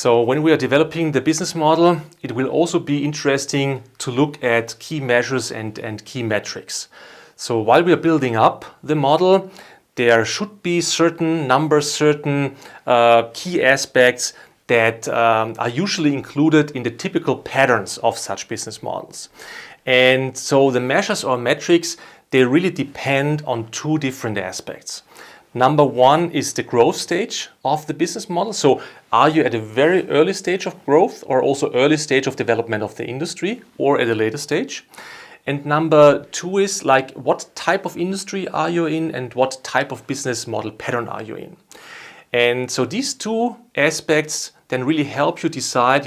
So when we are developing the business model, it will also be interesting to look at key measures and key metrics. So while we are building up the model, there should be certain numbers, certain key aspects that are usually included in the typical patterns of such business models. And so the measures or metrics, they really depend on two different aspects. Number one is the growth stage of the business model. So are you at a very early stage of growth or also early stage of development of the industry or at a later stage? And number two is like what type of industry are you in and what type of business model pattern are you in? And so these two aspects then really help you decide,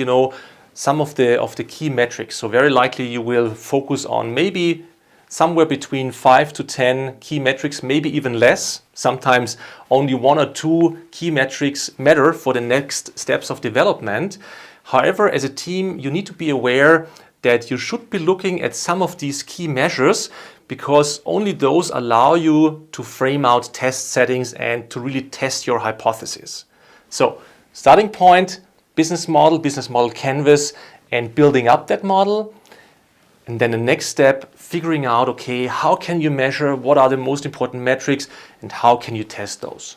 some of the key metrics. So very likely you will focus on maybe somewhere between 5 to 10 key metrics, maybe even less. Sometimes only 1 or 2 key metrics matter for the next steps of development. However, as a team, you need to be aware that you should be looking at some of these key measures because only those allow you to frame out test settings and to really test your hypothesis. So, starting point, business model canvas, and building up that model. And then the next step, figuring out, okay, how can you measure, what are the most important metrics, and how can you test those?